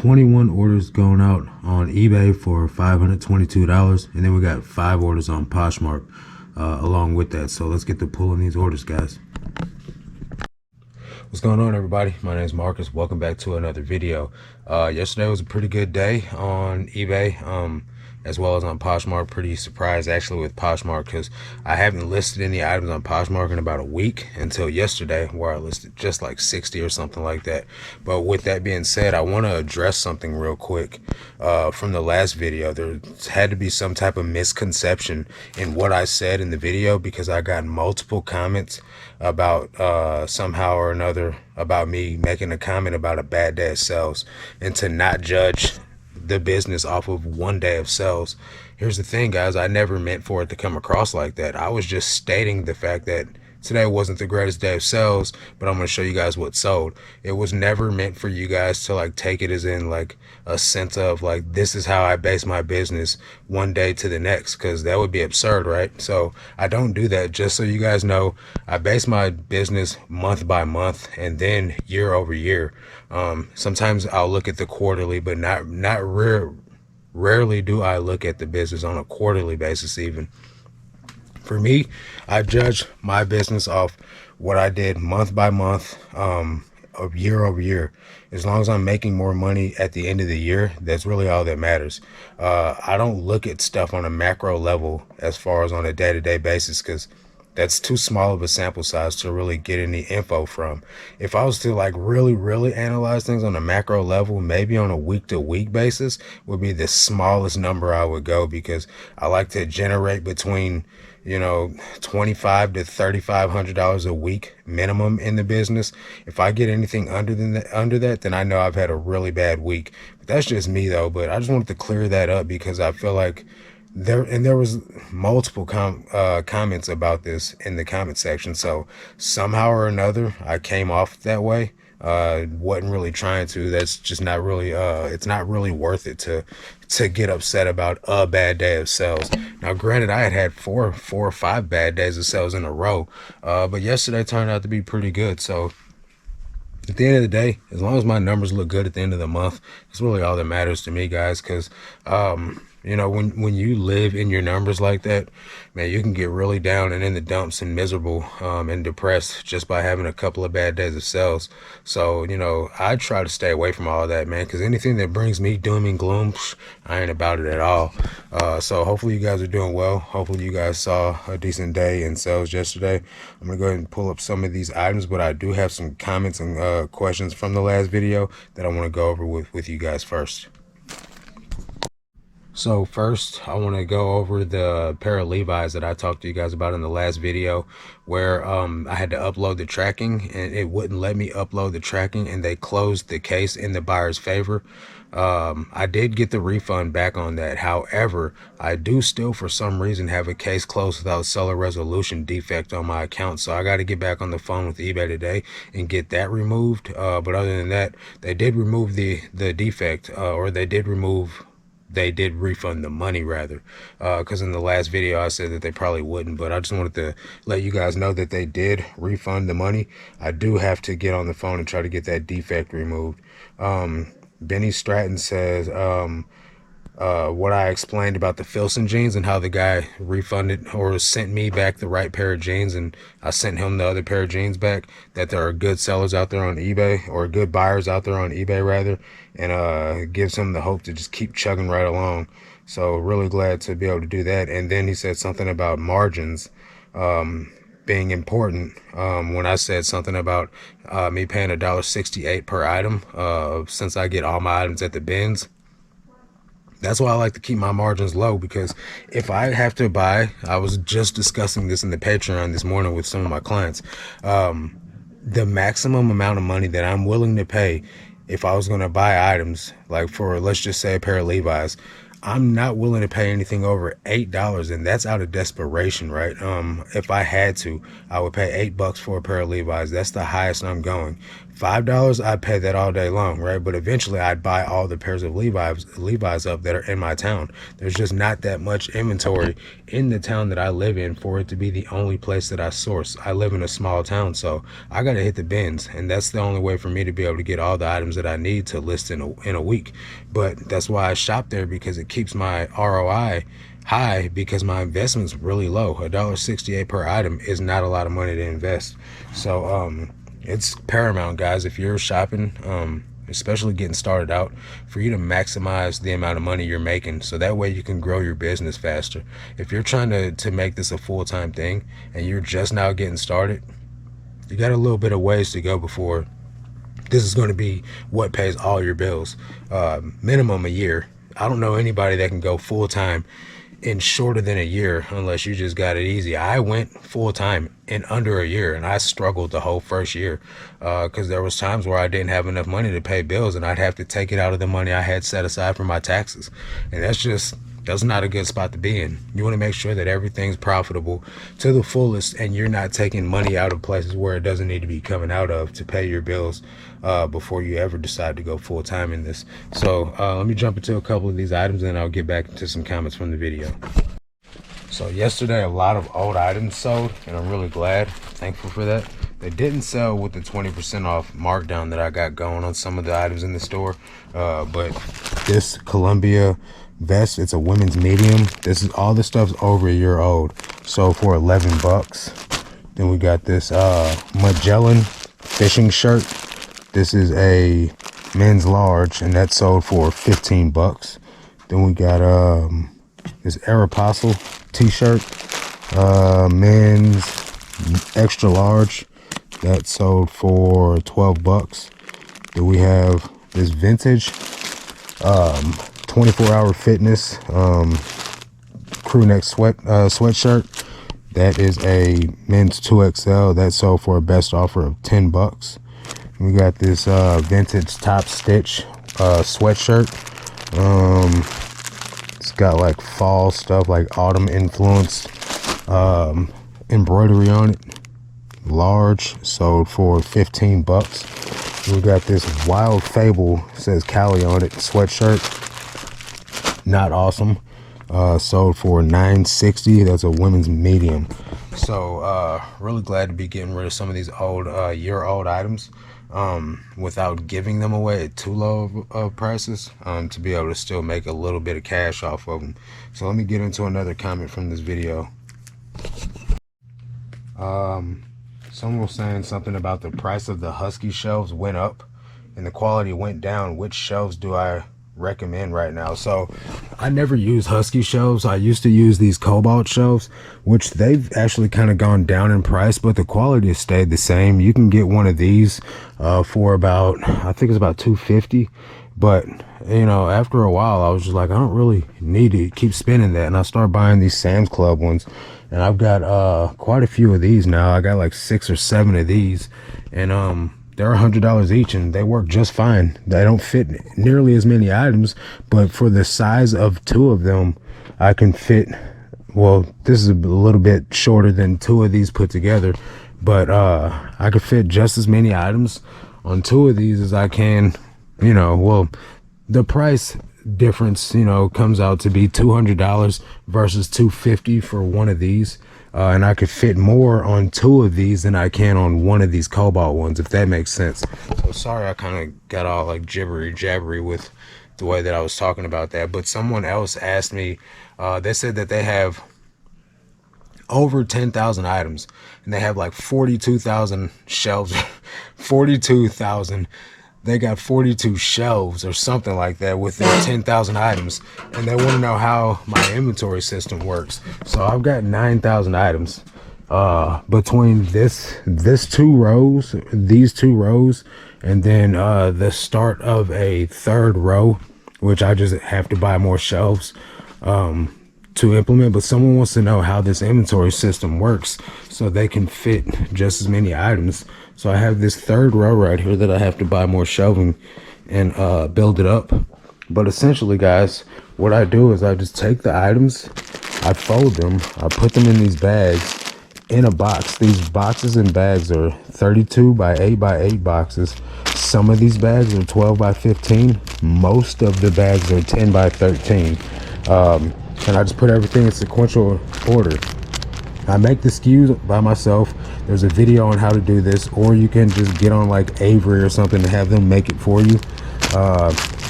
21 orders going out on eBay for $522, and then we got 5 orders on Poshmark along with that. So let's get to pulling these orders, guys. What's going on, everybody? My name is Marcus. Welcome back to another video. Yesterday was a pretty good day on eBay, as well as on Poshmark. Pretty surprised actually with Poshmark because I haven't listed any items on Poshmark in about a week until yesterday, where I listed just like 60 or something like that. But with that being said, I want to address something real quick from the last video. There had to be some type of misconception in what I said in the video, because I got multiple comments about somehow or another about me making a comment about a bad day of sales, and to not judge the business off of one day of sales. Here's the thing, guys, I never meant for it to come across like that. I was just stating the fact that today wasn't the greatest day of sales, but I'm going to show you guys what sold. It was never meant for you guys to like take it as in like a sense of like, this is how I base my business one day to the next, because that would be absurd, right? So I don't do that. Just so you guys know, I base my business month by month and then year over year. Sometimes I'll look at the quarterly, but rarely do I look at the business on a quarterly basis even. For me, I judge my business off what I did month by month, of year over year. As long as I'm making more money at the end of the year, that's really all that matters. I don't look at stuff on a macro level as far as on a day-to-day basis, because that's too small of a sample size to really get any info from. If I was to like really analyze things on a macro level, maybe on a week-to-week basis would be the smallest number I would go, because I like to generate between, you know, $2,500 to $3,500 a week minimum in the business. If I get anything under that, then I know I've had a really bad week. But that's just me though. But I just wanted to clear that up, because I feel like there was multiple comments about this in the comment section. So somehow or another, I came off that way. Wasn't really trying to. That's just not really, it's not really worth it to get upset about a bad day of sales. Now, granted, I had four or five bad days of sales in a row, but yesterday turned out to be pretty good. So at the end of the day, as long as my numbers look good at the end of the month, it's really all that matters to me, guys. Because you know, when you live in your numbers like that, man, you can get really down and in the dumps and miserable and depressed just by having a couple of bad days of sales. So, you know, I try to stay away from all of that, man, because anything that brings me doom and gloom, I ain't about it at all. So hopefully you guys are doing well. Hopefully you guys saw a decent day in sales yesterday. I'm gonna go ahead and pull up some of these items, but I do have some comments and questions from the last video that I want to go over with you guys first. So first, I want to go over the pair of Levi's that I talked to you guys about in the last video, where I had to upload the tracking and it wouldn't let me upload the tracking, and they closed the case in the buyer's favor. I did get the refund back on that. However, I do still for some reason have a case closed without seller resolution defect on my account. So I got to get back on the phone with eBay today and get that removed. But other than that, they did remove the defect, or they did refund the money rather, because in the last video I said that they probably wouldn't, but I just wanted to let you guys know that they did refund the money. I do have to get on the phone and try to get that defect removed. Benny Stratton says what I explained about the Filson jeans and how the guy refunded or sent me back the right pair of jeans, and I sent him the other pair of jeans back, that there are good sellers out there on eBay, or good buyers out there on eBay rather, and gives him the hope to just keep chugging right along. So really glad to be able to do that. And then he said something about margins being important, when I said something about me paying $1.68 per item, since I get all my items at the bins. That's why I like to keep my margins low, because if I have to buy, I was just discussing this in the Patreon this morning with some of my clients, the maximum amount of money that I'm willing to pay if I was going to buy items, like for, let's just say, a pair of Levi's, I'm not willing to pay anything over $8, and that's out of desperation, right? If I had to, I would pay $8 for a pair of Levi's. That's the highest I'm going. $5, I'd pay that all day long, right? But eventually I'd buy all the pairs of Levi's up that are in my town. There's just not that much inventory in the town that I live in for it to be the only place that I source. I live in a small town, so I gotta hit the bins, and that's the only way for me to be able to get all the items that I need to list in a week. But that's why I shop there, because it keeps my ROI high, because my investment's really low. $1.68 per item is not a lot of money to invest. So it's paramount, guys, if you're shopping, especially getting started out, for you to maximize the amount of money you're making, so that way you can grow your business faster. If you're trying to make this a full-time thing and you're just now getting started, you got a little bit of ways to go before this is going to be what pays all your bills. Minimum a year. I don't know anybody that can go full-time in shorter than a year unless you just got it easy. I went full-time in under a year, and I struggled the whole first year because there was times where I didn't have enough money to pay bills, and I'd have to take it out of the money I had set aside for my taxes, and that's not a good spot to be in. You want to make sure that everything's profitable to the fullest, and you're not taking money out of places where it doesn't need to be coming out of to pay your bills before you ever decide to go full-time in this. So let me jump into a couple of these items, and I'll get back into some comments from the video. So yesterday, a lot of old items sold, and I'm really thankful for that. They didn't sell with the 20% off markdown that I got going on some of the items in the store, but this Columbia vest, it's a women's medium. All this stuff's over a year old, so for 11 bucks. Then we got this Magellan fishing shirt. This is a men's large, and that sold for 15 bucks. Then we got this Aeropostale t-shirt, men's extra large, that sold for 12 bucks. Then we have this vintage 24-hour fitness crew neck sweatshirt. That is a men's 2XL, that sold for a best offer of 10 bucks. We got this vintage top stitch sweatshirt. It's got like fall stuff, like autumn influenced embroidery on it. Large, sold for 15 bucks. We got this Wild Fable, says Cali on it, sweatshirt. Not awesome. Sold for $9.60. That's a women's medium. So really glad to be getting rid of some of these old year-old items without giving them away at too low of prices, to be able to still make a little bit of cash off of them. So let me get into another comment from this video. Someone was saying something about the price of the Husky shelves went up and the quality went down. Which shelves do I recommend right now? So I never use Husky shelves. I used to use these Cobalt shelves, which they've actually kind of gone down in price, but the quality has stayed the same. You can get one of these for about, I think it's about $250. But you know, after a while I was just like, I don't really need to keep spending that, and I started buying these Sam's Club ones, and I've got quite a few of these now. I got like 6 or 7 of these, and they're $100 each, and they work just fine. They don't fit nearly as many items, but for the size of 2 of them, I can fit, well, this is a little bit shorter than 2 of these put together, but I could fit just as many items on 2 of these as I can, you know. Well, the price difference, you know, comes out to be $200 versus $250 for one of these. And I could fit more on 2 of these than I can on one of these Cobalt ones, if that makes sense. So sorry I kind of got all like jabbery with the way that I was talking about that. But someone else asked me, they said that they have over 10,000 items, and they have like 42,000 shelves. 42,000. They got 42 shelves or something like that with their 10,000 items, and they want to know how my inventory system works. So I've got 9,000 items between these 2 rows, and then the start of a 3rd row, which I just have to buy more shelves to implement. But someone wants to know how this inventory system works so they can fit just as many items. So I have this 3rd row right here that I have to buy more shelving and build it up. But essentially, guys, what I do is I just take the items, I fold them, I put them in these bags, in a box. These boxes and bags are 32 by 8 by 8 boxes. Some of these bags are 12 by 15. Most of the bags are 10 by 13. And I just put everything in sequential order. I make the SKUs by myself. There's a video on how to do this, or you can just get on like Avery or something to have them make it for you.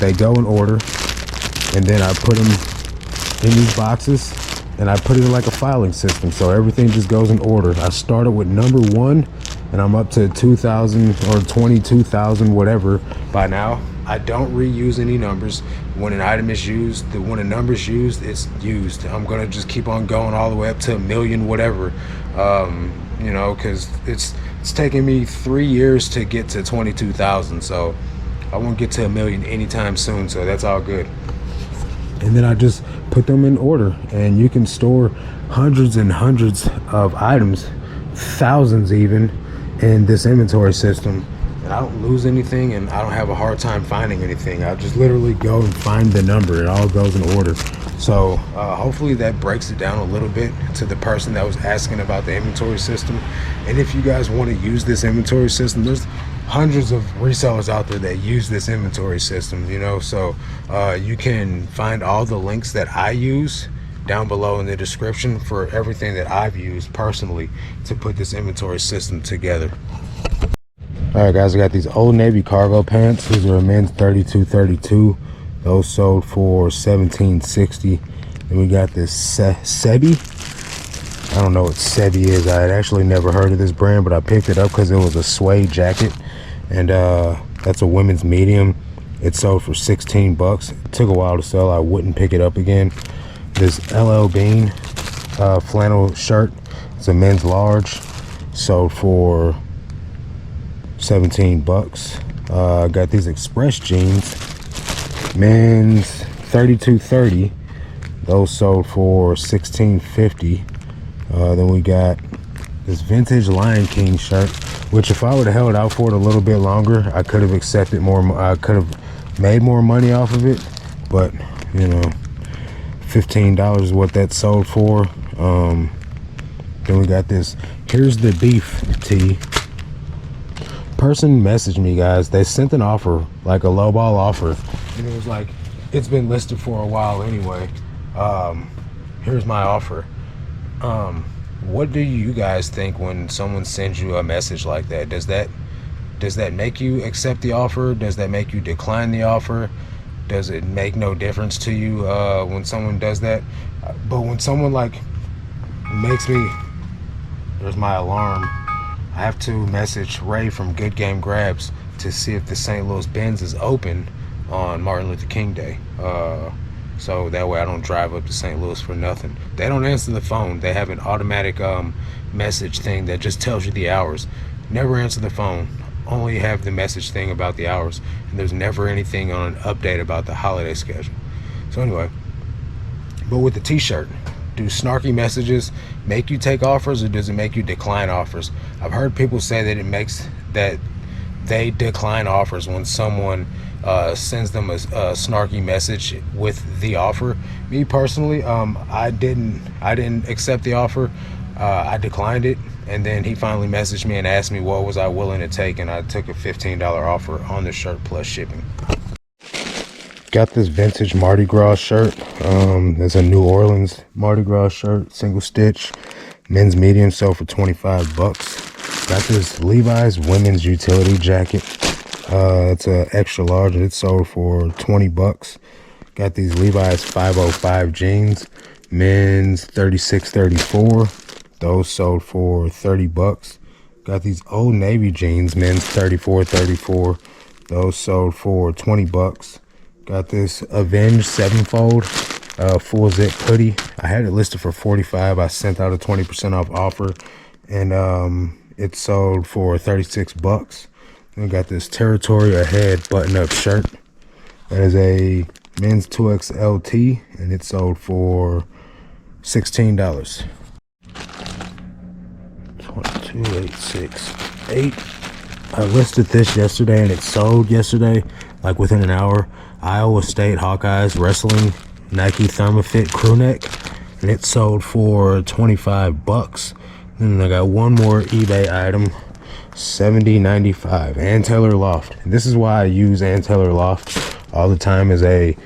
They go in order, and then I put them in these boxes, and I put it in like a filing system, so everything just goes in order. I started with number 1, and I'm up to 2,000 or 22,000 whatever by now. I don't reuse any numbers. When an item is used, when a number is used, it's used. I'm gonna just keep on going all the way up to 1 million whatever, you know, because it's taken me 3 years to get to 22,000, so I won't get to 1 million anytime soon, so that's all good. And then I just put them in order, and you can store hundreds and hundreds of items, thousands even, in this inventory system, and I don't lose anything, and I don't have a hard time finding anything. I just literally go and find the number. It all goes in order. So hopefully that breaks it down a little bit to the person that was asking about the inventory system. And if you guys want to use this inventory system, there's hundreds of resellers out there that use this inventory system, you know, so you can find all the links that I use down below in the description for everything that I've used personally to put this inventory system together. All right, guys, I got these Old Navy cargo pants. These are a men's 32-32. Those sold for $17.60. And we got this Sebi. I don't know what Sebi is. I had actually never heard of this brand, but I picked it up because it was a suede jacket, and that's a women's medium. It sold for 16 bucks. It took a while to sell. I wouldn't pick it up again. This LL Bean flannel shirt. It's a men's large. Sold for 17 bucks. Got these Express jeans, men's 32-30. Those sold for $16.50. Then we got this vintage Lion King shirt, which if I would have held out for it a little bit longer, I could have accepted more. I could have made more money off of it, but you know, $15 is what that sold for. Then we got this Here's the Beef tee. Person messaged me, guys. They sent an offer, like a lowball offer, and it was like, it's been listed for a while anyway. Here's my offer. What do you guys think when someone sends you a message like that? Does that make you accept the offer? Does that make you decline the offer? Does it make no difference to you when someone does that? But when someone like makes me, there's my alarm. I have to message Ray from Good Game Grabs to see if the St. Louis Benz is open on Martin Luther King Day. So that way I don't drive up to St. Louis for nothing. They don't answer the phone. They have an automatic message thing that just tells you the hours. Never answer the phone. Only have the message thing about the hours. And there's never anything on an update about the holiday schedule. So anyway, but with the t-shirt, do snarky messages make you take offers, or does it make you decline offers? I've heard people say that it makes that they decline offers when someone sends them a snarky message with the offer. Me personally, I didn't accept the offer. I declined it, and then he finally messaged me and asked me what was I willing to take, and I took a $15 offer on the shirt plus shipping. Got this vintage Mardi Gras shirt. It's a New Orleans Mardi Gras shirt, single stitch, men's medium, sold for 25 bucks. Got this Levi's women's utility jacket. It's a extra large, and it's sold for 20 bucks. Got these Levi's 505 jeans, men's 36-34. Those sold for 30 bucks. Got these Old Navy jeans, men's 34-34. Those sold for 20 bucks. Got this Avenge 7-fold full zip hoodie. I had it listed for 45. I sent out a 20% off offer, and it sold for 36 bucks. We got this Territory Ahead button-up shirt. That is a men's 2XLT, and it sold for $16. 22868. I listed this yesterday, and it sold yesterday, like within an hour. Iowa State Hawkeyes wrestling Nike Thermofit crew neck, and it sold for 25 bucks. And I got one more eBay item, $70.95, Ann Taylor Loft. This is why I use Ann Taylor Loft all the time, as a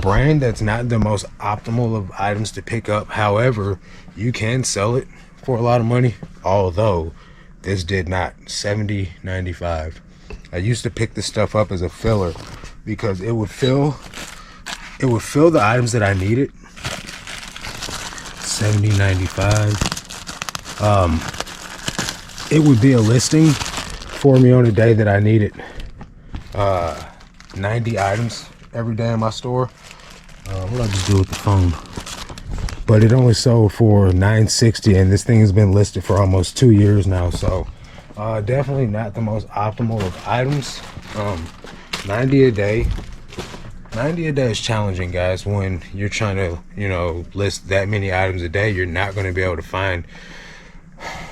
brand that's not the most optimal of items to pick up. However, you can sell it for a lot of money, although this did not. $70.95. I used to pick this stuff up as a filler because it would fill the items that I needed. $70.95. It would be a listing for me on a day that I needed 90 items every day in my store. What did I just do with the phone? But it only sold for $9.60, and this thing has been listed for almost 2 years now. So definitely not the most optimal of items. 90 a day. 90 a day is challenging, guys. When you're trying to, list that many items a day, you're not going to be able to find,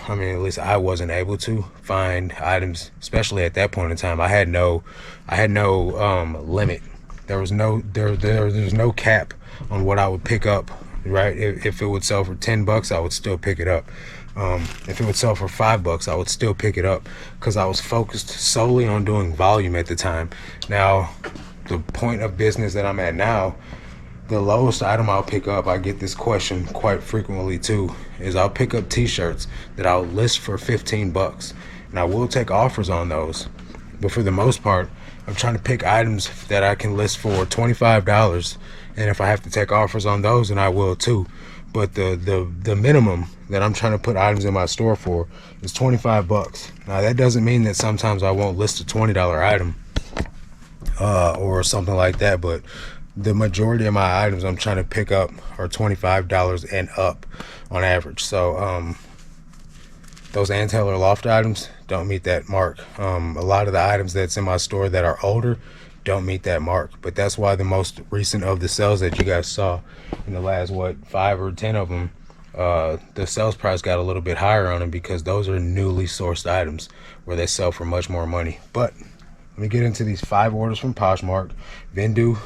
I mean, at least I wasn't able to find items, especially at that point in time. I had no limit. There was no cap on what I would pick up, right? If it would sell for $10, I would still pick it up. If it would sell for $5, I would still pick it up, because I was focused solely on doing volume at the time. Now, the point of business that I'm at now, the lowest item I'll pick up, I get this question quite frequently too, is I'll pick up t-shirts that I'll list for $15, and I will take offers on those. But for the most part, I'm trying to pick items that I can list for $25, and if I have to take offers on those, then I will too. But the minimum that I'm trying to put items in my store for is $25. Now, that doesn't mean that sometimes I won't list a $20 item or something like that, but the majority of my items I'm trying to pick up are $25 and up on average. So those Ann Taylor Loft items don't meet that mark. A lot of the items that's in my store that are older don't meet that mark. But that's why the most recent of the sales that you guys saw in the last 5 or 10 of them, the sales price got a little bit higher on them, because those are newly sourced items where they sell for much more money. But let me get into these 5 orders from Poshmark. Vendu,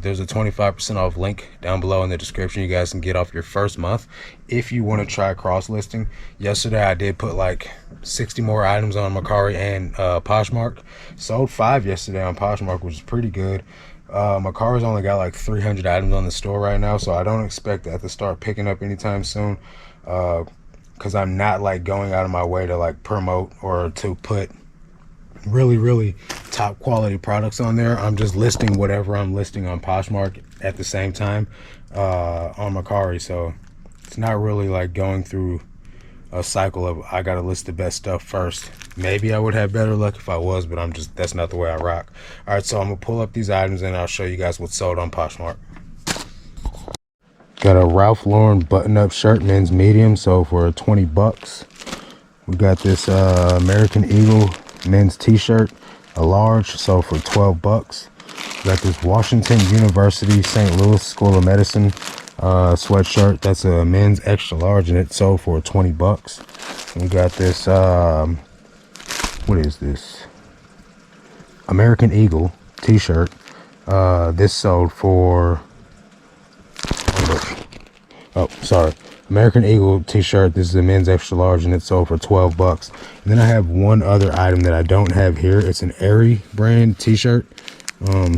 there's a 25% off link down below in the description. You guys can get off your first month if you want to try cross-listing. Yesterday, I did put like 60 more items on Mercari and Poshmark. Sold 5 yesterday on Poshmark, which is pretty good. Mercari's only got like 300 items on the store right now, so I don't expect that to start picking up anytime soon, because I'm not like going out of my way to like promote or to put really top quality products on there. I'm just listing whatever I'm listing on Poshmark at the same time on Mercari. So it's not really like going through a cycle of I gotta list the best stuff first. Maybe I would have better luck if I was, but that's not the way I rock. All right, so I'm gonna pull up these items and I'll show you guys what's sold on Poshmark. Got a Ralph Lauren button-up shirt, men's medium, sold for $20. We got this American Eagle men's t-shirt, a large, sold for $12. Got this Washington University St. Louis School of Medicine sweatshirt. That's a men's extra large, and it sold for $20. We got this what is this, American Eagle t-shirt. This sold for, oh sorry, American Eagle t-shirt. This is a men's extra large, and it sold for $12. And then I have one other item that I don't have here. It's an Aerie brand t-shirt,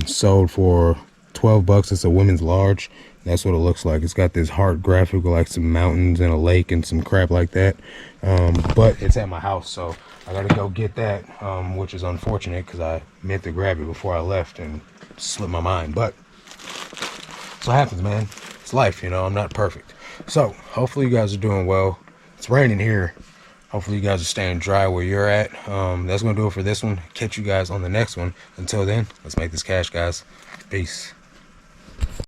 sold for $12. It's a women's large. That's what it looks like. It's got this heart graphic with like some mountains and a lake and some crap like that. But it's at my house, so I gotta go get that, which is unfortunate because I meant to grab it before I left and slipped my mind. But that's what happens, man. It's life, I'm not perfect. So hopefully you guys are doing well. It's raining here. Hopefully you guys are staying dry where you're at. That's gonna do it for this one. Catch you guys on the next one. Until then, let's make this cash, guys. Peace.